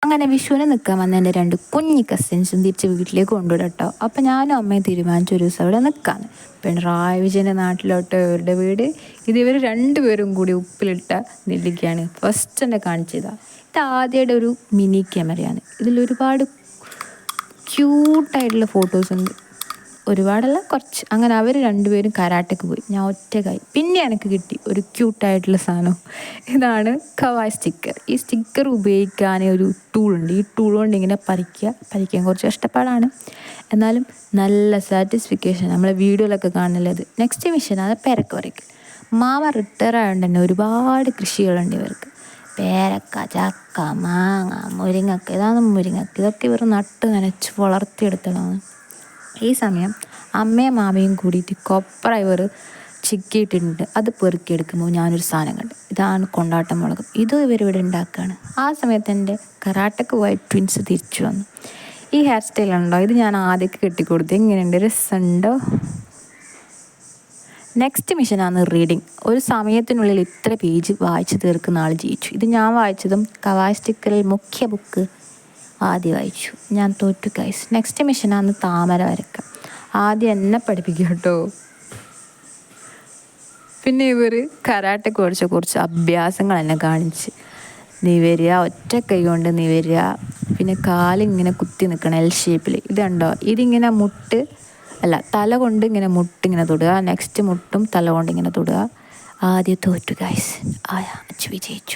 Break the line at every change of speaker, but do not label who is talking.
അങ്ങനെ വിഷുവിന് നിൽക്കാൻ വന്ന എൻ്റെ 2 കുഞ്ഞി കസിൻസും തിരിച്ച് വീട്ടിലേക്ക് കൊണ്ടുവിടും കേട്ടോ. അപ്പം ഞാനും അമ്മയും തീരുമാനിച്ച ഒരു ദിവസം അവിടെ നിൽക്കാന്ന്. പിണറായി വിജയൻ്റെ നാട്ടിലോട്ടോ ഇവരുടെ വീട്. ഇവർ 2 പേരും കൂടി ഉപ്പിലിട്ട നെല്ലിക്കയാണ് ഫസ്റ്റ് തന്നെ കാണിച്ചതാണ്. ഇത് ആദ്യമായിട്ട് ഒരു മിനി ക്യാമറയാണ്. ഇതിലൊരുപാട് ക്യൂട്ടായിട്ടുള്ള ഫോട്ടോസ് ഉണ്ട്. ഒരുപാടല്ല, കുറച്ച്. അങ്ങനെ അവർ 2 പേരും കരാട്ടയ്ക്ക് പോയി. ഞാൻ ഒറ്റക്കായി. പിന്നെ എനിക്ക് കിട്ടി ഒരു ക്യൂട്ടായിട്ടുള്ള സാധനം. ഇതാണ് കവായ് സ്റ്റിക്കർ. ഈ സ്റ്റിക്കർ ഉപയോഗിക്കാൻ ഒരു ടൂളുണ്ട്. ഈ ടൂൾ കൊണ്ട് ഇങ്ങനെ പരിക്കാൻ കുറച്ച് കഷ്ടപ്പാടാണ്, എന്നാലും നല്ല സാറ്റിസ്ഫിക്കേഷൻ. നമ്മളെ വീഡിയോയിലൊക്കെ കാണുന്നത്. നെക്സ്റ്റ് മിഷനാണ് പേരക്ക വരയ്ക്കൽ. മാമ റിട്ടയർ ആയതുകൊണ്ട് തന്നെ ഒരുപാട് കൃഷികളുണ്ട് ഇവർക്ക്. പേരക്ക, ചക്ക, മാങ്ങ, മുരിങ്ങക്ക. ഇതാണ് മുരിങ്ങക്ക. ഇതൊക്കെ ഇവർ നട്ട് നനച്ച് വളർത്തിയെടുത്തതാണ്. ഈ സമയം അമ്മയും മാമയും കൂടിയിട്ട് കൊപ്ര ഇവർ ചിക്കിയിട്ടുണ്ട്. അത് പെറുക്കിയെടുക്കുമ്പോൾ ഞാനൊരു സാധനം കണ്ടു. ഇതാണ് കൊണ്ടാട്ടം മുളക്. ഇതും ഇവരിവിടെ ഉണ്ടാക്കുകയാണ്. ആ സമയത്ത് എൻ്റെ കരാട്ടക്ക് പോയ ട്വിൻസ് തിരിച്ചു വന്നു. ഈ ഹെയർ സ്റ്റൈലുണ്ടോ, ഇത് ഞാൻ ആദ്യമൊക്കെ കെട്ടിക്കൊടുത്തു. എങ്ങനെയുണ്ട്, രസമുണ്ടോ? Next മിഷനാണ് reading. ഒരു സമയത്തിനുള്ളിൽ ഇത്ര പേജ് വായിച്ച് തീർക്കുന്ന ആൾ ജയിച്ചു. ഇത് ഞാൻ വായിച്ചതും കവായ് സ്റ്റിക്കറിൽ മുഖ്യ ബുക്ക് ആദ്യം വായിച്ചു. ഞാൻ തോറ്റു ഗൈസ്. നെക്സ്റ്റ് മിഷനാണ് താമര വരയ്ക്കുക. ആദ്യം എന്നെ പഠിപ്പിക്കുക കേട്ടോ. പിന്നെ ഇവർ കരാട്ടയ്ക്ക് കുറച്ച് അഭ്യാസങ്ങൾ എന്നെ കാണിച്ച്. നിവരുക, ഒറ്റ കൈ കൊണ്ട് നിവരുക, പിന്നെ കാലിങ്ങനെ കുത്തി നിൽക്കണം എൽ ഷേപ്പിൽ. ഇതുണ്ടോ, ഇതിങ്ങനെ തല കൊണ്ട് ഇങ്ങനെ മുട്ടിങ്ങനെ തൊടുക. നെക്സ്റ്റ് മുട്ടും തല കൊണ്ട് ഇങ്ങനെ തൊടുക. ആദ്യം തോറ്റു ഗൈസ്. വിജയിച്ചു.